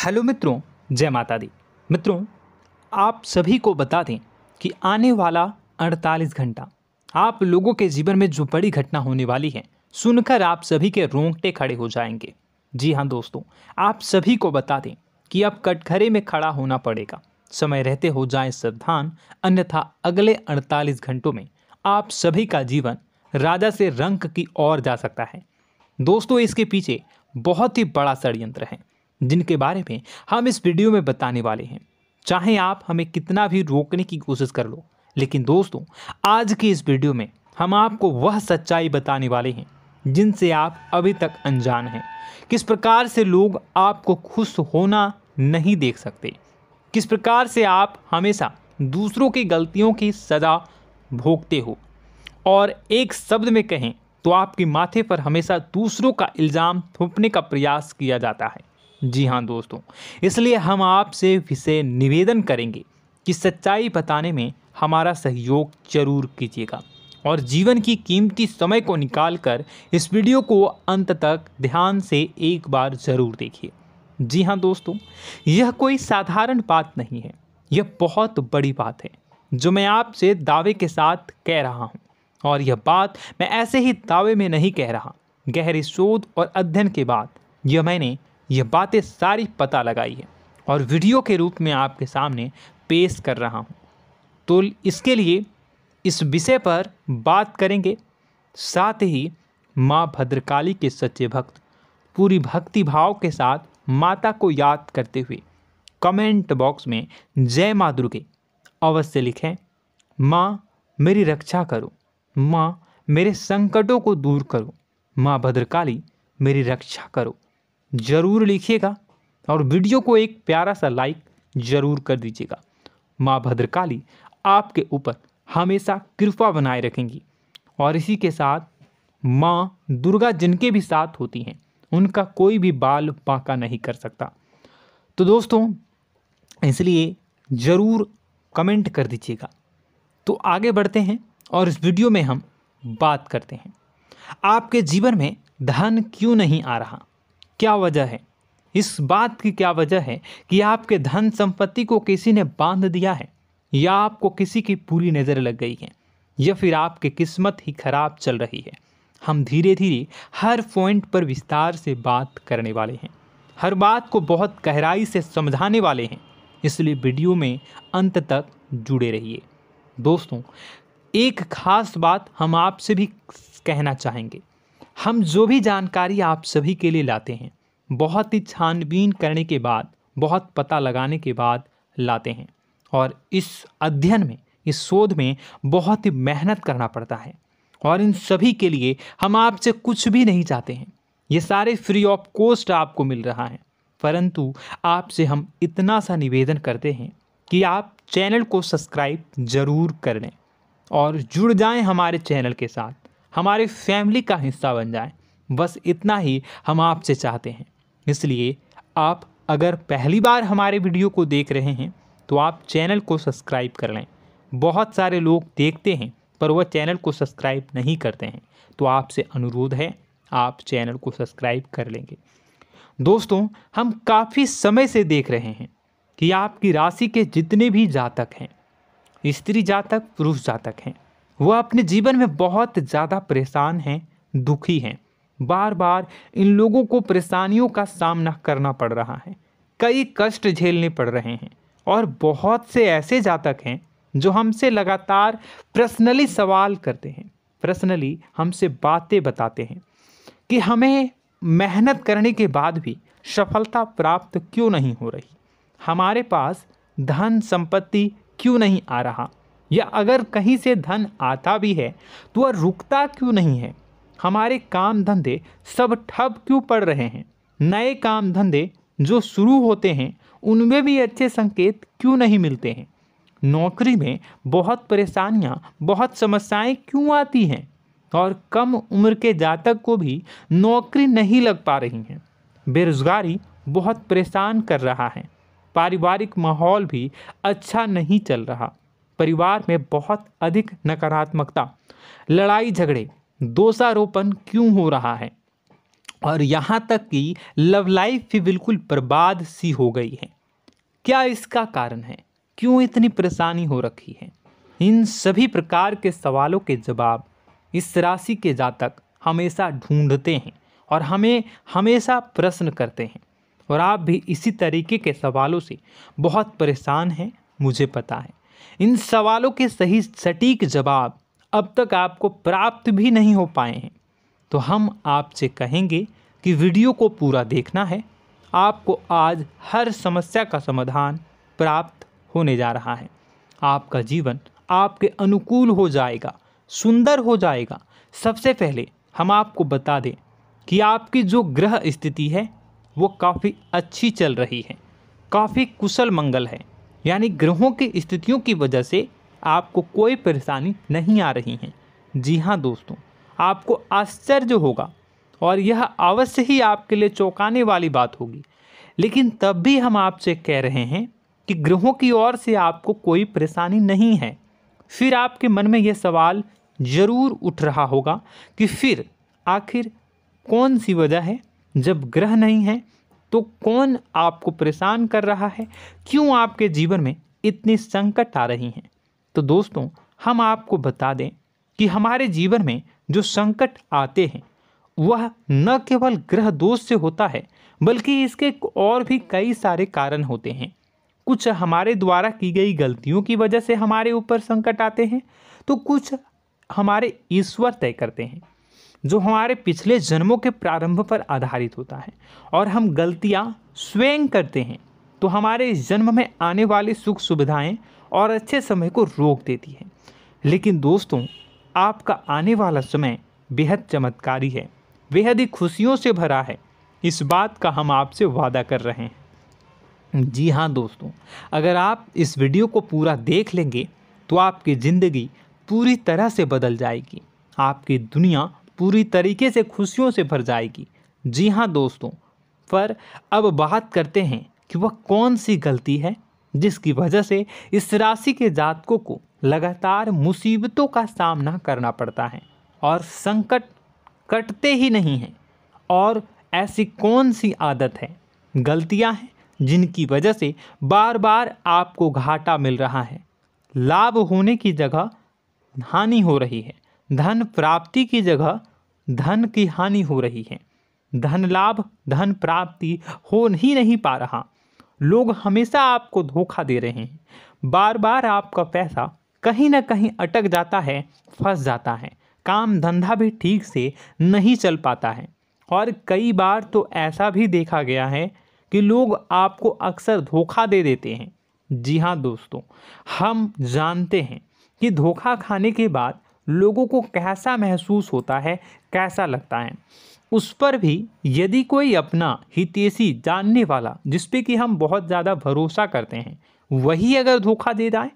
Hello मित्रों, जय माता दी। मित्रों, आप सभी को बता दें कि आने वाला 48 घंटा आप लोगों के जीवन में जो बड़ी घटना होने वाली है, सुनकर आप सभी के रोंगटे खड़े हो जाएंगे। जी हाँ दोस्तों, आप सभी को बता दें कि अब कटघरे में खड़ा होना पड़ेगा। समय रहते हो जाएं सावधान, अन्यथा अगले 48 घंटों में आप सभी का जीवन राजा से रंक की ओर जा सकता है। दोस्तों, इसके पीछे बहुत ही बड़ा षड्यंत्र है जिनके बारे में हम इस वीडियो में बताने वाले हैं। चाहे आप हमें कितना भी रोकने की कोशिश कर लो, लेकिन दोस्तों आज की इस वीडियो में हम आपको वह सच्चाई बताने वाले हैं जिनसे आप अभी तक अनजान हैं। किस प्रकार से लोग आपको खुश होना नहीं देख सकते, किस प्रकार से आप हमेशा दूसरों की गलतियों की सज़ा भोगते हो, और एक शब्द में कहें तो आपके माथे पर हमेशा दूसरों का इल्ज़ाम थोपने का प्रयास किया जाता है। जी हाँ दोस्तों, इसलिए हम आपसे विशेष निवेदन करेंगे कि सच्चाई बताने में हमारा सहयोग जरूर कीजिएगा और जीवन की कीमती समय को निकालकर इस वीडियो को अंत तक ध्यान से एक बार ज़रूर देखिए। जी हाँ दोस्तों, यह कोई साधारण बात नहीं है, यह बहुत बड़ी बात है जो मैं आपसे दावे के साथ कह रहा हूँ। और यह बात मैं ऐसे ही दावे में नहीं कह रहा, गहरे शोध और अध्ययन के बाद मैंने यह बातें सारी पता लगाई है और वीडियो के रूप में आपके सामने पेश कर रहा हूँ। तो इसके लिए इस विषय पर बात करेंगे। साथ ही माँ भद्रकाली के सच्चे भक्त पूरी भक्ति भाव के साथ माता को याद करते हुए कमेंट बॉक्स में जय माँ दुर्गे अवश्य लिखें। माँ मेरी रक्षा करो, माँ मेरे संकटों को दूर करो, माँ भद्रकाली मेरी रक्षा करो, ज़रूर लिखिएगा और वीडियो को एक प्यारा सा लाइक ज़रूर कर दीजिएगा। माँ भद्रकाली आपके ऊपर हमेशा कृपा बनाए रखेंगी और इसी के साथ माँ दुर्गा जिनके भी साथ होती हैं उनका कोई भी बाल बांका नहीं कर सकता। तो दोस्तों, इसलिए ज़रूर कमेंट कर दीजिएगा। तो आगे बढ़ते हैं और इस वीडियो में हम बात करते हैं, आपके जीवन में धन क्यों नहीं आ रहा, क्या वजह है। इस बात की क्या वजह है कि आपके धन संपत्ति को किसी ने बांध दिया है, या आपको किसी की पूरी नज़र लग गई है, या फिर आपकी किस्मत ही खराब चल रही है। हम धीरे धीरे हर पॉइंट पर विस्तार से बात करने वाले हैं, हर बात को बहुत गहराई से समझाने वाले हैं, इसलिए वीडियो में अंत तक जुड़े रहिए। दोस्तों, एक खास बात हम आपसे भी कहना चाहेंगे। हम जो भी जानकारी आप सभी के लिए लाते हैं बहुत ही छानबीन करने के बाद, बहुत पता लगाने के बाद लाते हैं, और इस अध्ययन में, इस शोध में बहुत ही मेहनत करना पड़ता है। और इन सभी के लिए हम आपसे कुछ भी नहीं चाहते हैं, ये सारे फ्री ऑफ कॉस्ट आपको मिल रहा है। परंतु आपसे हम इतना सा निवेदन करते हैं कि आप चैनल को सब्सक्राइब ज़रूर कर लें और जुड़ जाएं हमारे चैनल के साथ, हमारे फैमिली का हिस्सा बन जाएं। बस इतना ही हम आपसे चाहते हैं। इसलिए आप अगर पहली बार हमारे वीडियो को देख रहे हैं तो आप चैनल को सब्सक्राइब कर लें। बहुत सारे लोग देखते हैं पर वह चैनल को सब्सक्राइब नहीं करते हैं, तो आपसे अनुरोध है आप चैनल को सब्सक्राइब कर लेंगे। दोस्तों, हम काफ़ी समय से देख रहे हैं कि आपकी राशि के जितने भी जातक हैं, स्त्री जातक, पुरुष जातक हैं, वह अपने जीवन में बहुत ज़्यादा परेशान हैं, दुखी हैं। बार बार इन लोगों को परेशानियों का सामना करना पड़ रहा है, कई कष्ट झेलने पड़ रहे हैं। और बहुत से ऐसे जातक हैं जो हमसे लगातार पर्सनली सवाल करते हैं, पर्सनली हमसे बातें बताते हैं कि हमें मेहनत करने के बाद भी सफलता प्राप्त क्यों नहीं हो रही, हमारे पास धन संपत्ति क्यों नहीं आ रहा, या अगर कहीं से धन आता भी है तो वह रुकता क्यों नहीं है, हमारे काम धंधे सब ठप क्यों पड़ रहे हैं, नए काम धंधे जो शुरू होते हैं उनमें भी अच्छे संकेत क्यों नहीं मिलते हैं, नौकरी में बहुत परेशानियां, बहुत समस्याएं क्यों आती हैं, और कम उम्र के जातक को भी नौकरी नहीं लग पा रही हैं, बेरोजगारी बहुत परेशान कर रहा है, पारिवारिक माहौल भी अच्छा नहीं चल रहा, परिवार में बहुत अधिक नकारात्मकता, लड़ाई झगड़े, दोषारोपण क्यों हो रहा है, और यहाँ तक कि लव लाइफ भी बिल्कुल बर्बाद सी हो गई है। क्या इसका कारण है? क्यों इतनी परेशानी हो रखी है? इन सभी प्रकार के सवालों के जवाब इस राशि के जातक हमेशा ढूंढते हैं और हमें हमेशा प्रश्न करते हैं। और आप भी इसी तरीके के सवालों से बहुत परेशान हैं, मुझे पता है। इन सवालों के सही सटीक जवाब अब तक आपको प्राप्त भी नहीं हो पाए हैं। तो हम आपसे कहेंगे कि वीडियो को पूरा देखना है। आपको आज हर समस्या का समाधान प्राप्त होने जा रहा है। आपका जीवन आपके अनुकूल हो जाएगा, सुंदर हो जाएगा। सबसे पहले हम आपको बता दें कि आपकी जो ग्रह स्थिति है वो काफ़ी अच्छी चल रही है, काफ़ी कुशल मंगल है। यानी ग्रहों की स्थितियों की वजह से आपको कोई परेशानी नहीं आ रही है। जी हाँ दोस्तों, आपको आश्चर्य होगा और यह अवश्य ही आपके लिए चौंकाने वाली बात होगी। लेकिन तब भी हम आपसे कह रहे हैं कि ग्रहों की ओर से आपको कोई परेशानी नहीं है। फिर आपके मन में यह सवाल ज़रूर उठ रहा होगा कि फिर आखिर कौन सी वजह है? जब ग्रह नहीं है तो कौन आपको परेशान कर रहा है? क्यों आपके जीवन में इतनी संकट आ रही हैं? तो दोस्तों, हम आपको बता दें कि हमारे जीवन में जो संकट आते हैं वह न केवल ग्रह दोष से होता है, बल्कि इसके और भी कई सारे कारण होते हैं। कुछ हमारे द्वारा की गई गलतियों की वजह से हमारे ऊपर संकट आते हैं, तो कुछ हमारे ईश्वर तय करते हैं, जो हमारे पिछले जन्मों के प्रारंभ पर आधारित होता है। और हम गलतियां स्वयं करते हैं तो हमारे इस जन्म में आने वाली सुख सुविधाएं और अच्छे समय को रोक देती है। लेकिन दोस्तों, आपका आने वाला समय बेहद चमत्कारी है, बेहद ही खुशियों से भरा है। इस बात का हम आपसे वादा कर रहे हैं। जी हाँ दोस्तों, अगर आप इस वीडियो को पूरा देख लेंगे तो आपकी ज़िंदगी पूरी तरह से बदल जाएगी, आपकी दुनिया पूरी तरीके से खुशियों से भर जाएगी। जी हाँ दोस्तों, पर अब बात करते हैं कि वह कौन सी गलती है जिसकी वजह से इस राशि के जातकों को लगातार मुसीबतों का सामना करना पड़ता है और संकट कटते ही नहीं हैं। और ऐसी कौन सी आदत है, गलतियां हैं जिनकी वजह से बार बार आपको घाटा मिल रहा है, लाभ होने की जगह हानि हो रही है, धन प्राप्ति की जगह धन की हानि हो रही है, धन लाभ धन प्राप्ति हो ही नहीं पा रहा, लोग हमेशा आपको धोखा दे रहे हैं, बार बार आपका पैसा कहीं ना कहीं अटक जाता है, फंस जाता है, काम धंधा भी ठीक से नहीं चल पाता है। और कई बार तो ऐसा भी देखा गया है कि लोग आपको अक्सर धोखा दे देते हैं। जी हाँ दोस्तों, हम जानते हैं कि धोखा खाने के बाद लोगों को कैसा महसूस होता है, कैसा लगता है। उस पर भी यदि कोई अपना हितैषी जानने वाला, जिस पे कि हम बहुत ज़्यादा भरोसा करते हैं, वही अगर धोखा दे जाए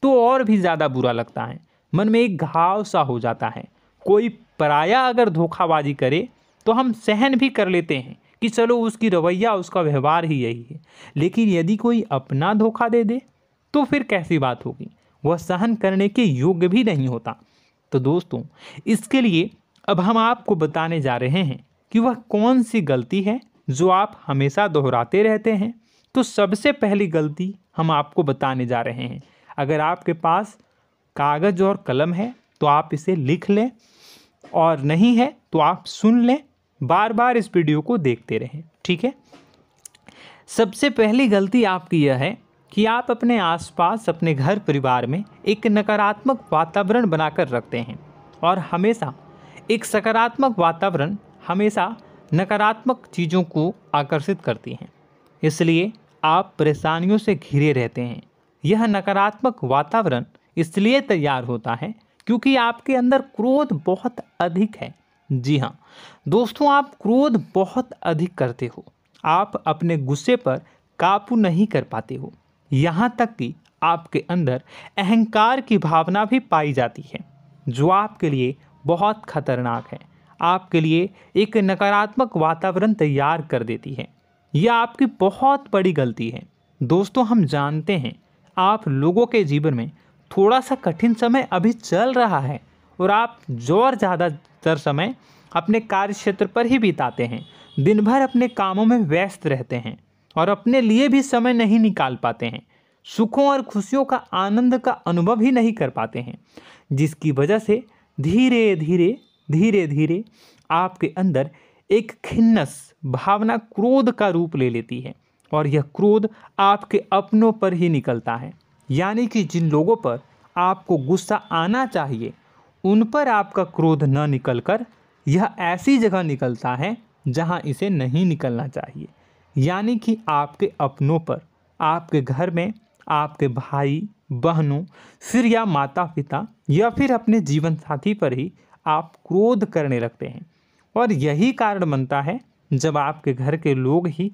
तो और भी ज़्यादा बुरा लगता है, मन में एक घाव सा हो जाता है। कोई पराया अगर धोखाबाजी करे तो हम सहन भी कर लेते हैं कि चलो उसकी रवैया, उसका व्यवहार ही यही है। लेकिन यदि कोई अपना धोखा दे दे तो फिर कैसी बात होगी, वह सहन करने के योग्य भी नहीं होता। तो दोस्तों, इसके लिए अब हम आपको बताने जा रहे हैं कि वह कौन सी गलती है जो आप हमेशा दोहराते रहते हैं। तो सबसे पहली गलती हम आपको बताने जा रहे हैं। अगर आपके पास कागज़ और कलम है तो आप इसे लिख लें, और नहीं है तो आप सुन लें, बार बार इस वीडियो को देखते रहें, ठीक है। सबसे पहली गलती आपकी यह है कि आप अपने आसपास, अपने घर परिवार में एक नकारात्मक वातावरण बनाकर रखते हैं। और हमेशा एक सकारात्मक वातावरण हमेशा नकारात्मक चीज़ों को आकर्षित करती हैं, इसलिए आप परेशानियों से घिरे रहते हैं। यह नकारात्मक वातावरण इसलिए तैयार होता है क्योंकि आपके अंदर क्रोध बहुत अधिक है। जी हाँ दोस्तों, आप क्रोध बहुत अधिक करते हो, आप अपने गुस्से पर काबू नहीं कर पाते हो, यहाँ तक कि आपके अंदर अहंकार की भावना भी पाई जाती है, जो आपके लिए बहुत खतरनाक है, आपके लिए एक नकारात्मक वातावरण तैयार कर देती है। यह आपकी बहुत बड़ी गलती है। दोस्तों, हम जानते हैं आप लोगों के जीवन में थोड़ा सा कठिन समय अभी चल रहा है और आप और ज़्यादा अधिकतर समय अपने कार्य क्षेत्र पर ही बिताते हैं, दिन भर अपने कामों में व्यस्त रहते हैं और अपने लिए भी समय नहीं निकाल पाते हैं, सुखों और खुशियों का आनंद का अनुभव ही नहीं कर पाते हैं, जिसकी वजह से धीरे धीरे आपके अंदर एक खिन्नस भावना क्रोध का रूप ले लेती है और यह क्रोध आपके अपनों पर ही निकलता है। यानी कि जिन लोगों पर आपको गुस्सा आना चाहिए उन पर आपका क्रोध न निकलकर यह ऐसी जगह निकलता है जहां इसे नहीं निकलना चाहिए। यानी कि आपके अपनों पर, आपके घर में आपके भाई बहनों, फिर या माता पिता या फिर अपने जीवन साथी पर ही आप क्रोध करने लगते हैं। और यही कारण बनता है जब आपके घर के लोग ही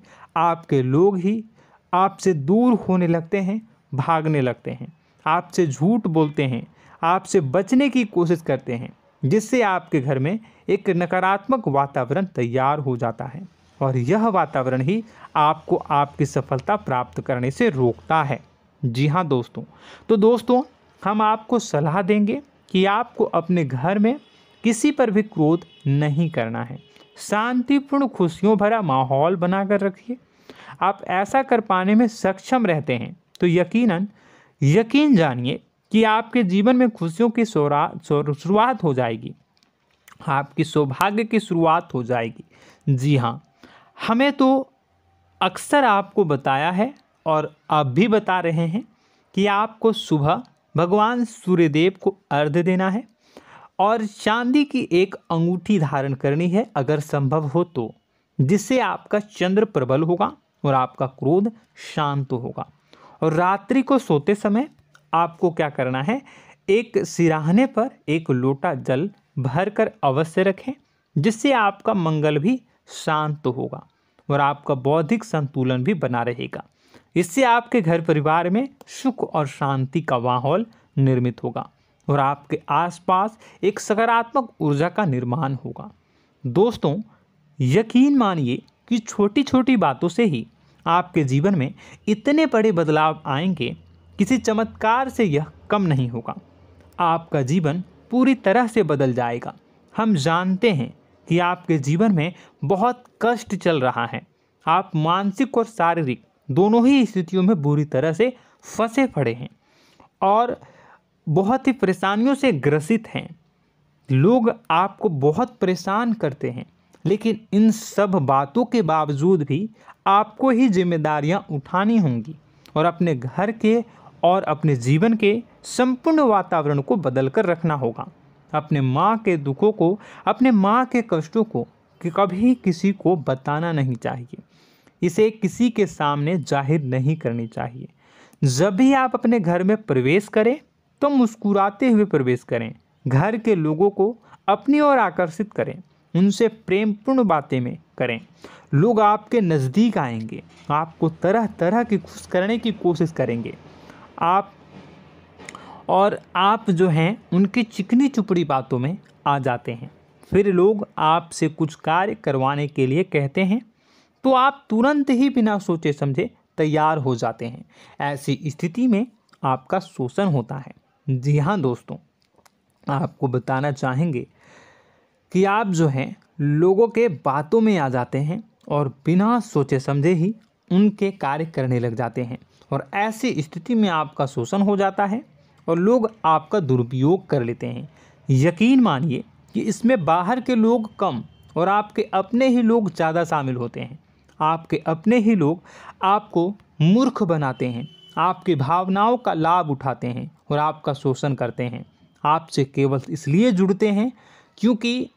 आपसे दूर होने लगते हैं, भागने लगते हैं, आपसे झूठ बोलते हैं, आपसे बचने की कोशिश करते हैं, जिससे आपके घर में एक नकारात्मक वातावरण तैयार हो जाता है और यह वातावरण ही आपको आपकी सफलता प्राप्त करने से रोकता है। जी हाँ दोस्तों, तो दोस्तों हम आपको सलाह देंगे कि आपको अपने घर में किसी पर भी क्रोध नहीं करना है। शांतिपूर्ण खुशियों भरा माहौल बनाकर रखिए। आप ऐसा कर पाने में सक्षम रहते हैं तो यकीन जानिए कि आपके जीवन में खुशियों की शुरुआत हो जाएगी, आपकी सौभाग्य की शुरुआत हो जाएगी। जी हाँ, हमें तो अक्सर आपको बताया है और अब भी बता रहे हैं कि आपको सुबह भगवान सूर्यदेव को अर्घ्य देना है और चांदी की एक अंगूठी धारण करनी है अगर संभव हो तो, जिससे आपका चंद्र प्रबल होगा और आपका क्रोध शांत होगा। और रात्रि को सोते समय आपको क्या करना है, एक सिराहने पर एक लोटा जल भरकर अवश्य रखें, जिससे आपका मंगल भी शांत होगा और आपका बौद्धिक संतुलन भी बना रहेगा। इससे आपके घर परिवार में सुख और शांति का माहौल निर्मित होगा और आपके आसपास एक सकारात्मक ऊर्जा का निर्माण होगा। दोस्तों यकीन मानिए कि छोटी छोटी बातों से ही आपके जीवन में इतने बड़े बदलाव आएंगे, किसी चमत्कार से यह कम नहीं होगा। आपका जीवन पूरी तरह से बदल जाएगा। हम जानते हैं कि आपके जीवन में बहुत कष्ट चल रहा है, आप मानसिक और शारीरिक दोनों ही स्थितियों में बुरी तरह से फंसे पड़े हैं और बहुत ही परेशानियों से ग्रसित हैं। लोग आपको बहुत परेशान करते हैं, लेकिन इन सब बातों के बावजूद भी आपको ही जिम्मेदारियां उठानी होंगी और अपने घर के और अपने जीवन के संपूर्ण वातावरण को बदल कर रखना होगा। अपने माँ के दुखों को, अपने माँ के कष्टों को कभी किसी को बताना नहीं चाहिए, इसे किसी के सामने जाहिर नहीं करनी चाहिए। जब भी आप अपने घर में प्रवेश करें तो मुस्कुराते हुए प्रवेश करें, घर के लोगों को अपनी ओर आकर्षित करें, उनसे प्रेमपूर्ण बातें में करें। लोग आपके नज़दीक आएंगे, आपको तरह तरह की खुश करने की कोशिश करेंगे। आप जो हैं उनकी चिकनी चुपड़ी बातों में आ जाते हैं। फिर लोग आपसे कुछ कार्य करवाने के लिए कहते हैं तो आप तुरंत ही बिना सोचे समझे तैयार हो जाते हैं। ऐसी स्थिति में आपका शोषण होता है। जी हाँ दोस्तों, आपको बताना चाहेंगे कि आप जो हैं लोगों के बातों में आ जाते हैं और बिना सोचे समझे ही उनके कार्य करने लग जाते हैं और ऐसी स्थिति में आपका शोषण हो जाता है और लोग आपका दुरुपयोग कर लेते हैं। यकीन मानिए कि इसमें बाहर के लोग कम और आपके अपने ही लोग ज़्यादा शामिल होते हैं। आपके अपने ही लोग आपको मूर्ख बनाते हैं, आपकी भावनाओं का लाभ उठाते हैं और आपका शोषण करते हैं। आपसे केवल इसलिए जुड़ते हैं क्योंकि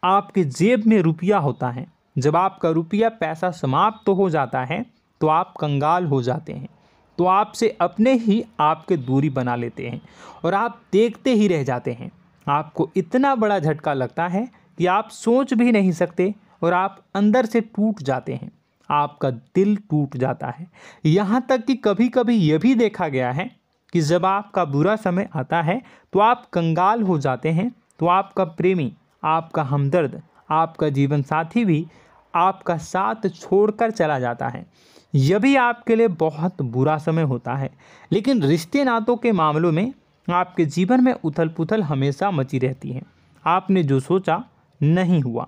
आपके जेब में रुपया होता है। जब आपका रुपया पैसा समाप्त हो जाता है तो आप कंगाल हो जाते हैं, तो आपसे अपने ही आपके दूरी बना लेते हैं और आप देखते ही रह जाते हैं। आपको इतना बड़ा झटका लगता है कि आप सोच भी नहीं सकते और आप अंदर से टूट जाते हैं, आपका दिल टूट जाता है। यहाँ तक कि कभी कभी यह भी देखा गया है कि जब आपका बुरा समय आता है तो आप कंगाल हो जाते हैं, तो आपका प्रेमी, आपका हमदर्द, आपका जीवन साथी भी आपका साथ छोड़कर चला जाता है। यह भी आपके लिए बहुत बुरा समय होता है। लेकिन रिश्ते नातों के मामलों में आपके जीवन में उथल पुथल हमेशा मची रहती है। आपने जो सोचा नहीं हुआ।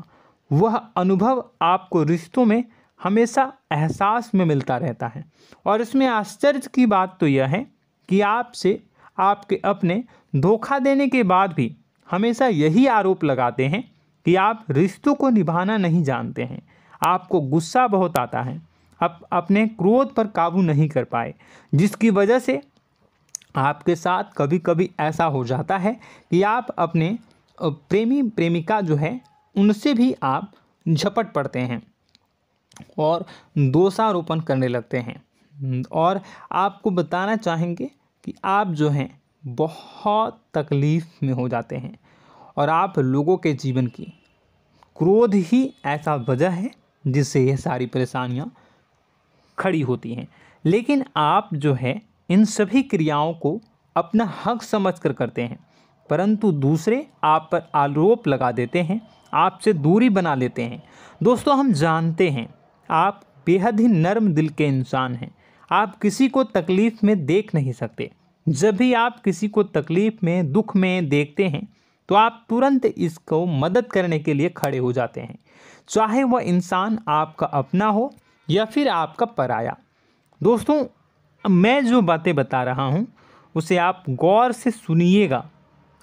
वह अनुभव आपको रिश्तों में हमेशा एहसास में मिलता रहता है। और इसमें आश्चर्य की बात तो यह है कि आपसे आपके अपने धोखा देने के बाद भी हमेशा यही आरोप लगाते हैं कि आप रिश्तों को निभाना नहीं जानते हैं। आपको गुस्सा बहुत आता है, आप अपने क्रोध पर काबू नहीं कर पाए, जिसकी वजह से आपके साथ कभी कभी ऐसा हो जाता है कि आप अपने प्रेमी प्रेमिका जो है उनसे भी आप झपट पड़ते हैं और दोषारोपण करने लगते हैं। और आपको बताना चाहेंगे कि आप जो हैं बहुत तकलीफ़ में हो जाते हैं और आप लोगों के जीवन की क्रोध ही ऐसा वजह है जिससे ये सारी परेशानियां खड़ी होती हैं। लेकिन आप जो है इन सभी क्रियाओं को अपना हक समझकर करते हैं, परंतु दूसरे आप पर आरोप लगा देते हैं, आपसे दूरी बना लेते हैं। दोस्तों, हम जानते हैं आप बेहद ही नर्म दिल के इंसान हैं। आप किसी को तकलीफ़ में देख नहीं सकते। जब भी आप किसी को तकलीफ़ में, दुख में देखते हैं तो आप तुरंत इसको मदद करने के लिए खड़े हो जाते हैं, चाहे वह इंसान आपका अपना हो या फिर आपका पराया। दोस्तों, मैं जो बातें बता रहा हूँ उसे आप गौर से सुनिएगा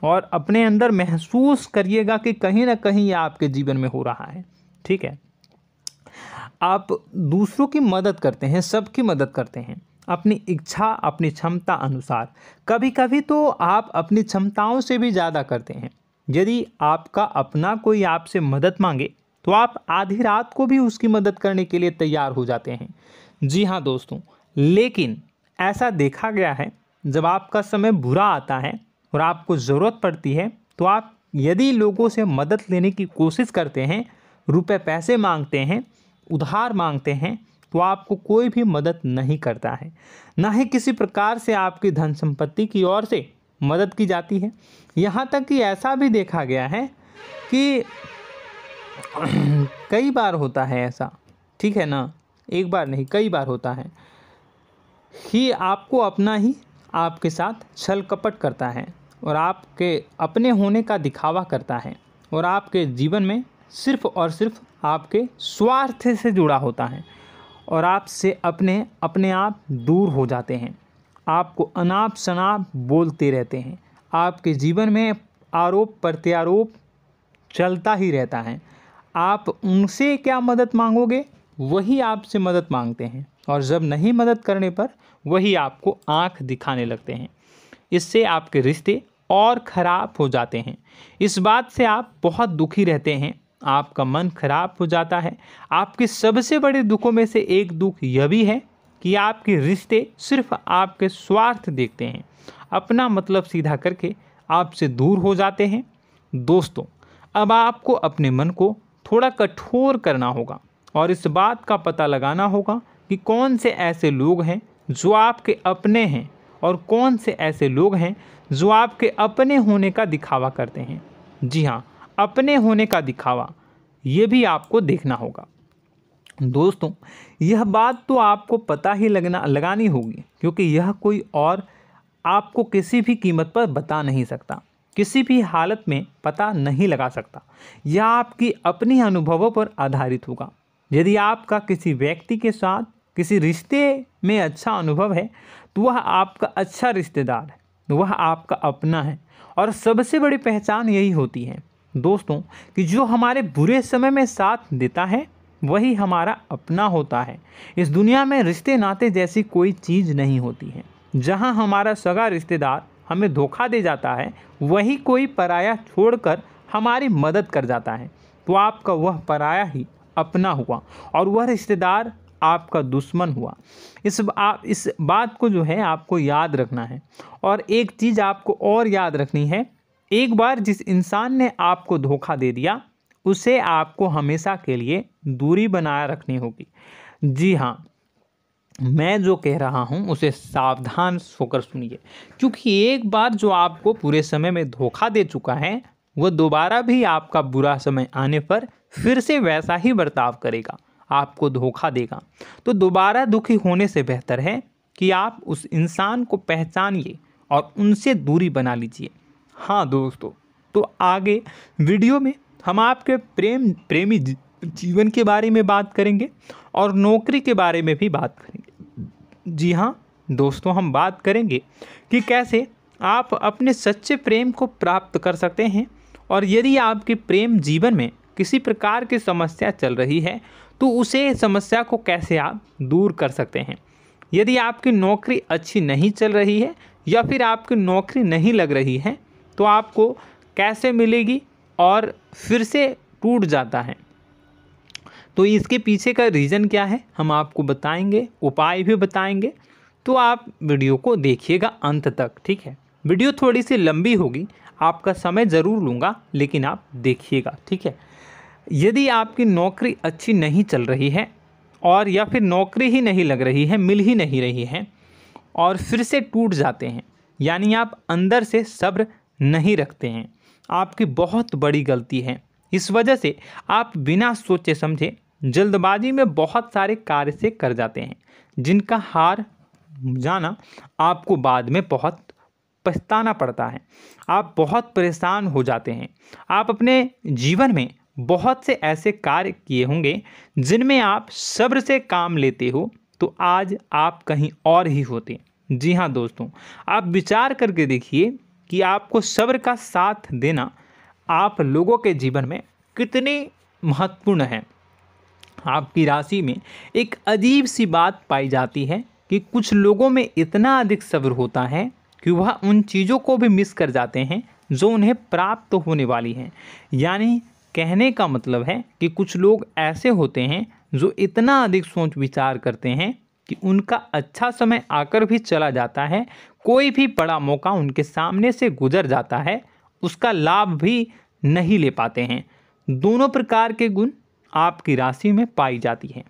और अपने अंदर महसूस करिएगा कि कहीं ना कहीं ये आपके जीवन में हो रहा है। ठीक है, आप दूसरों की मदद करते हैं, सबकी मदद करते हैं अपनी इच्छा, अपनी क्षमता अनुसार। कभी कभी तो आप अपनी क्षमताओं से भी ज़्यादा करते हैं। यदि आपका अपना कोई आपसे मदद मांगे तो आप आधी रात को भी उसकी मदद करने के लिए तैयार हो जाते हैं। जी हाँ दोस्तों, लेकिन ऐसा देखा गया है जब आपका समय बुरा आता है और आपको ज़रूरत पड़ती है तो आप यदि लोगों से मदद लेने की कोशिश करते हैं, रुपए पैसे मांगते हैं, उधार मांगते हैं, तो आपको कोई भी मदद नहीं करता है। ना ही किसी प्रकार से आपकी धन संपत्ति की ओर से मदद की जाती है। यहाँ तक कि ऐसा भी देखा गया है कि कई बार होता है ऐसा, ठीक है ना, एक बार नहीं कई बार होता है कि आपको अपना ही आपके साथ छल कपट करता है और आपके अपने होने का दिखावा करता है और आपके जीवन में सिर्फ और सिर्फ आपके स्वार्थ से जुड़ा होता है और आपसे अपने आप दूर हो जाते हैं। आपको अनाप शनाप बोलते रहते हैं। आपके जीवन में आरोप प्रत्यारोप चलता ही रहता है। आप उनसे क्या मदद मांगोगे, वही आपसे मदद मांगते हैं और जब नहीं मदद करने पर वही आपको आंख दिखाने लगते हैं। इससे आपके रिश्ते और ख़राब हो जाते हैं। इस बात से आप बहुत दुखी रहते हैं, आपका मन खराब हो जाता है। आपके सबसे बड़े दुखों में से एक दुख यह भी है कि आपके रिश्ते सिर्फ आपके स्वार्थ देखते हैं, अपना मतलब सीधा करके आपसे दूर हो जाते हैं। दोस्तों, अब आपको अपने मन को थोड़ा कठोर करना होगा और इस बात का पता लगाना होगा कि कौन से ऐसे लोग हैं जो आपके अपने हैं और कौन से ऐसे लोग हैं जो आपके अपने होने का दिखावा करते हैं। जी हाँ, अपने होने का दिखावा, ये भी आपको देखना होगा। दोस्तों, यह बात तो आपको पता ही लगानी होगी, क्योंकि यह कोई और आपको किसी भी कीमत पर बता नहीं सकता, किसी भी हालत में पता नहीं लगा सकता। यह आपकी अपनी अनुभवों पर आधारित होगा। यदि आपका किसी व्यक्ति के साथ किसी रिश्ते में अच्छा अनुभव है तो वह आपका अच्छा रिश्तेदार है, वह आपका अपना है। और सबसे बड़ी पहचान यही होती है दोस्तों कि जो हमारे बुरे समय में साथ देता है वही हमारा अपना होता है। इस दुनिया में रिश्ते नाते जैसी कोई चीज़ नहीं होती है। जहां हमारा सगा रिश्तेदार हमें धोखा दे जाता है, वही कोई पराया छोड़कर हमारी मदद कर जाता है, तो आपका वह पराया ही अपना हुआ और वह रिश्तेदार आपका दुश्मन हुआ। इस बात को जो है आपको याद रखना है। और एक चीज़ आपको और याद रखनी है, एक बार जिस इंसान ने आपको धोखा दे दिया उसे आपको हमेशा के लिए दूरी बनाए रखनी होगी। जी हाँ, मैं जो कह रहा हूँ उसे सावधान होकर सुनिए, क्योंकि एक बार जो आपको पूरे समय में धोखा दे चुका है वह दोबारा भी आपका बुरा समय आने पर फिर से वैसा ही बर्ताव करेगा, आपको धोखा देगा। तो दोबारा दुखी होने से बेहतर है कि आप उस इंसान को पहचानिए और उनसे दूरी बना लीजिए। हाँ दोस्तों, तो आगे वीडियो में हम आपके प्रेमी जीवन के बारे में बात करेंगे और नौकरी के बारे में भी बात करेंगे। जी हाँ दोस्तों, हम बात करेंगे कि कैसे आप अपने सच्चे प्रेम को प्राप्त कर सकते हैं, और यदि आपके प्रेम जीवन में किसी प्रकार की समस्या चल रही है तो उसे समस्या को कैसे आप दूर कर सकते हैं। यदि आपकी नौकरी अच्छी नहीं चल रही है या फिर आपकी नौकरी नहीं लग रही है तो आपको कैसे मिलेगी और फिर से टूट जाता है, तो इसके पीछे का रीज़न क्या है हम आपको बताएंगे, उपाय भी बताएंगे। तो आप वीडियो को देखिएगा अंत तक, ठीक है। वीडियो थोड़ी सी लंबी होगी, आपका समय ज़रूर लूँगा, लेकिन आप देखिएगा, ठीक है। यदि आपकी नौकरी अच्छी नहीं चल रही है और या फिर नौकरी ही नहीं लग रही है, मिल ही नहीं रही है और फिर से टूट जाते हैं, यानी आप अंदर से सब्र नहीं रखते हैं, आपकी बहुत बड़ी गलती है। इस वजह से आप बिना सोचे समझे जल्दबाजी में बहुत सारे कार्य से कर जाते हैं, जिनका हार जाना आपको बाद में बहुत पछताना पड़ता है। आप बहुत परेशान हो जाते हैं। आप अपने जीवन में बहुत से ऐसे कार्य किए होंगे जिनमें आप सब्र से काम लेते हो, तो आज आप कहीं और ही होते। जी हाँ दोस्तों, आप विचार करके देखिए कि आपको सब्र का साथ देना आप लोगों के जीवन में कितनी महत्वपूर्ण है। आपकी राशि में एक अजीब सी बात पाई जाती है कि कुछ लोगों में इतना अधिक सब्र होता है कि वह उन चीज़ों को भी मिस कर जाते हैं जो उन्हें प्राप्त होने वाली हैं। यानी कहने का मतलब है कि कुछ लोग ऐसे होते हैं जो इतना अधिक सोच विचार करते हैं कि उनका अच्छा समय आकर भी चला जाता है, कोई भी बड़ा मौका उनके सामने से गुजर जाता है, उसका लाभ भी नहीं ले पाते हैं। दोनों प्रकार के गुण आपकी राशि में पाई जाती हैं।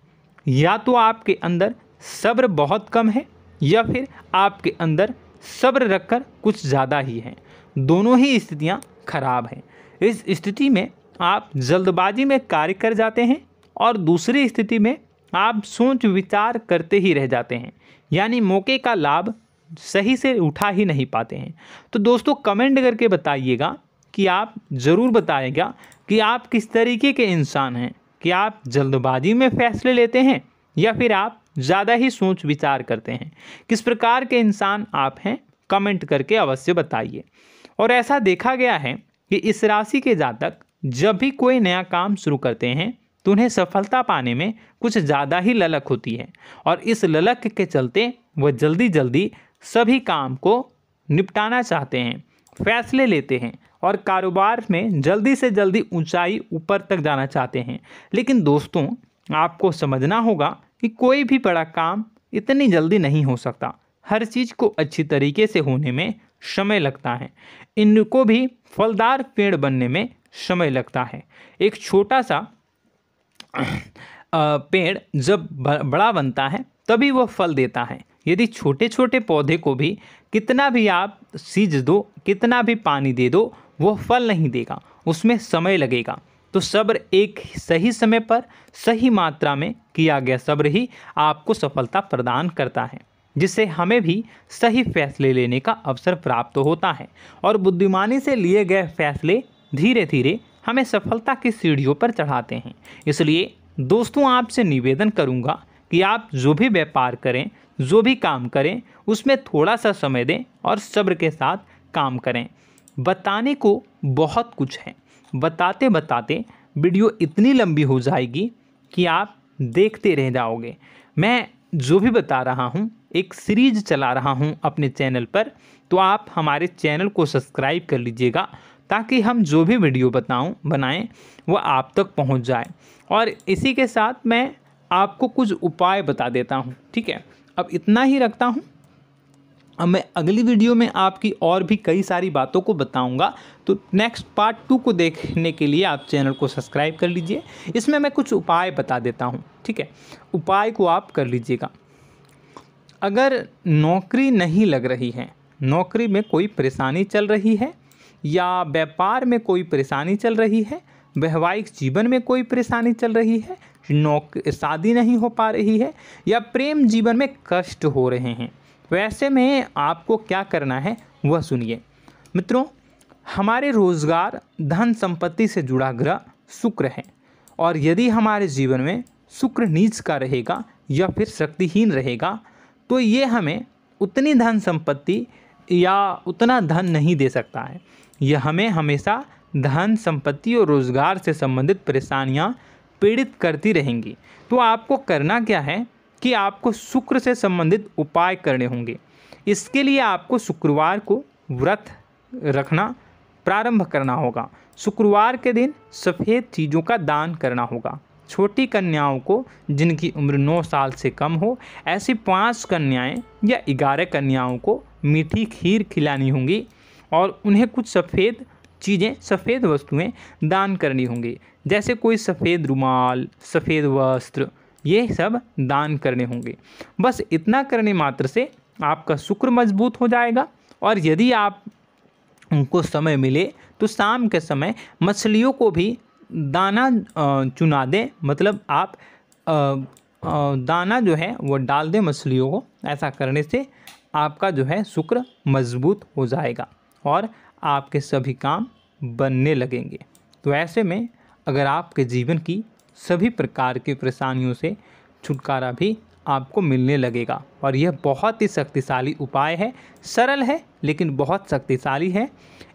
या तो आपके अंदर सब्र बहुत कम है या फिर आपके अंदर सब्र रखकर कुछ ज़्यादा ही है। दोनों ही स्थितियाँ खराब हैं। इस स्थिति में आप जल्दबाजी में कार्य कर जाते हैं और दूसरी स्थिति में आप सोच विचार करते ही रह जाते हैं, यानी मौके का लाभ सही से उठा ही नहीं पाते हैं। तो दोस्तों कमेंट करके बताइएगा कि आप ज़रूर बताइएगा कि आप किस तरीके के इंसान हैं, कि आप जल्दबाजी में फैसले लेते हैं या फिर आप ज़्यादा ही सोच विचार करते हैं। किस प्रकार के इंसान आप हैं, कमेंट करके अवश्य बताइए। और ऐसा देखा गया है कि इस राशि के जातक जब भी कोई नया काम शुरू करते हैं तो उन्हें सफलता पाने में कुछ ज़्यादा ही ललक होती है, और इस ललक के चलते वह जल्दी जल्दी सभी काम को निपटाना चाहते हैं, फैसले लेते हैं और कारोबार में जल्दी से जल्दी ऊंचाई ऊपर तक जाना चाहते हैं। लेकिन दोस्तों आपको समझना होगा कि कोई भी बड़ा काम इतनी जल्दी नहीं हो सकता। हर चीज़ को अच्छी तरीके से होने में समय लगता है। इनको भी फलदार पेड़ बनने में समय लगता है। एक छोटा सा पेड़ जब बड़ा बनता है तभी वह फल देता है। यदि छोटे छोटे पौधे को भी कितना भी आप सींच दो, कितना भी पानी दे दो, वह फल नहीं देगा, उसमें समय लगेगा। तो सब्र एक सही समय पर सही मात्रा में किया गया सब्र ही आपको सफलता प्रदान करता है, जिससे हमें भी सही फैसले लेने का अवसर प्राप्त होता है और बुद्धिमानी से लिए गए फैसले धीरे धीरे हमें सफलता की सीढ़ियों पर चढ़ाते हैं। इसलिए दोस्तों आपसे निवेदन करूंगा कि आप जो भी व्यापार करें, जो भी काम करें, उसमें थोड़ा सा समय दें और सब्र के साथ काम करें। बताने को बहुत कुछ है, बताते बताते वीडियो इतनी लंबी हो जाएगी कि आप देखते रह जाओगे। मैं जो भी बता रहा हूँ एक सीरीज चला रहा हूँ अपने चैनल पर, तो आप हमारे चैनल को सब्सक्राइब कर लीजिएगा ताकि हम जो भी वीडियो बनाएं वो आप तक पहुँच जाए। और इसी के साथ मैं आपको कुछ उपाय बता देता हूँ, ठीक है। अब इतना ही रखता हूँ। अब मैं अगली वीडियो में आपकी और भी कई सारी बातों को बताऊंगा, तो नेक्स्ट पार्ट 2 को देखने के लिए आप चैनल को सब्सक्राइब कर लीजिए। इसमें मैं कुछ उपाय बता देता हूं, ठीक है। उपाय को आप कर लीजिएगा। अगर नौकरी नहीं लग रही है, नौकरी में कोई परेशानी चल रही है, या व्यापार में कोई परेशानी चल रही है, वैवाहिक जीवन में कोई परेशानी चल रही है, शादी नहीं हो पा रही है, या प्रेम जीवन में कष्ट हो रहे हैं, वैसे में आपको क्या करना है वह सुनिए। मित्रों, हमारे रोजगार धन संपत्ति से जुड़ा ग्रह शुक्र है, और यदि हमारे जीवन में शुक्र नीच का रहेगा या फिर शक्तिहीन रहेगा तो ये हमें उतनी धन संपत्ति या उतना धन नहीं दे सकता है। यह हमें हमेशा धन संपत्ति और रोजगार से संबंधित परेशानियां पीड़ित करती रहेंगी। तो आपको करना क्या है कि आपको शुक्र से संबंधित उपाय करने होंगे। इसके लिए आपको शुक्रवार को व्रत रखना प्रारंभ करना होगा। शुक्रवार के दिन सफ़ेद चीज़ों का दान करना होगा। छोटी कन्याओं को जिनकी उम्र 9 साल से कम हो, ऐसी 5 कन्याएं या 11 कन्याओं को मीठी खीर खिलानी होंगी और उन्हें कुछ सफ़ेद चीज़ें, सफ़ेद वस्तुएं दान करनी होंगी, जैसे कोई सफ़ेद रुमाल, सफ़ेद वस्त्र, ये सब दान करने होंगे। बस इतना करने मात्र से आपका शुक्र मजबूत हो जाएगा। और यदि आप उनको समय मिले तो शाम के समय मछलियों को भी दाना चुना दें, मतलब आप दाना जो है वो डाल दें मछलियों को। ऐसा करने से आपका जो है शुक्र मजबूत हो जाएगा और आपके सभी काम बनने लगेंगे। तो ऐसे में अगर आपके जीवन की सभी प्रकार की परेशानियों से छुटकारा भी आपको मिलने लगेगा। और यह बहुत ही शक्तिशाली उपाय है, सरल है लेकिन बहुत शक्तिशाली है।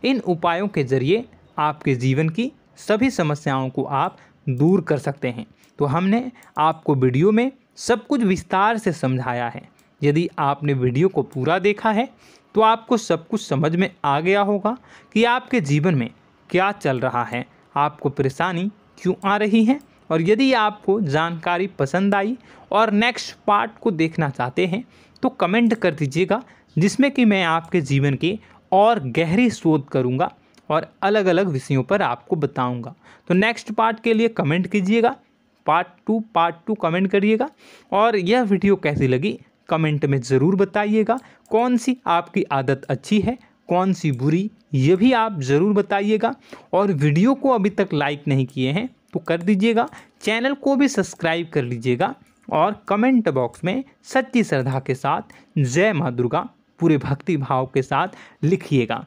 इन उपायों के ज़रिए आपके जीवन की सभी समस्याओं को आप दूर कर सकते हैं। तो हमने आपको वीडियो में सब कुछ विस्तार से समझाया है। यदि आपने वीडियो को पूरा देखा है तो आपको सब कुछ समझ में आ गया होगा कि आपके जीवन में क्या चल रहा है, आपको परेशानी क्यों आ रही है। और यदि आपको जानकारी पसंद आई और नेक्स्ट पार्ट को देखना चाहते हैं तो कमेंट कर दीजिएगा, जिसमें कि मैं आपके जीवन की और गहरी शोध करूंगा और अलग अलग विषयों पर आपको बताऊंगा। तो नेक्स्ट पार्ट के लिए कमेंट कीजिएगा, पार्ट टू कमेंट करिएगा। और यह वीडियो कैसी लगी कमेंट में ज़रूर बताइएगा। कौन सी आपकी आदत अच्छी है, कौन सी बुरी, ये भी आप ज़रूर बताइएगा। और वीडियो को अभी तक लाइक नहीं किए हैं तो कर दीजिएगा, चैनल को भी सब्सक्राइब कर लीजिएगा और कमेंट बॉक्स में सच्ची श्रद्धा के साथ जय माँ दुर्गा पूरे भक्ति भाव के साथ लिखिएगा।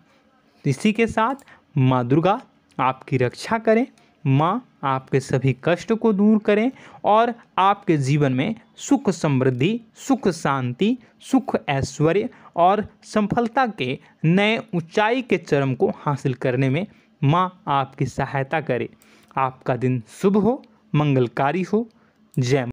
इसी के साथ माँ दुर्गा आपकी रक्षा करें, माँ आपके सभी कष्ट को दूर करें और आपके जीवन में सुख समृद्धि, सुख शांति, सुख ऐश्वर्य और सफलता के नए ऊंचाई के चरम को हासिल करने में माँ आपकी सहायता करे। आपका दिन शुभ हो, मंगलकारी हो। जय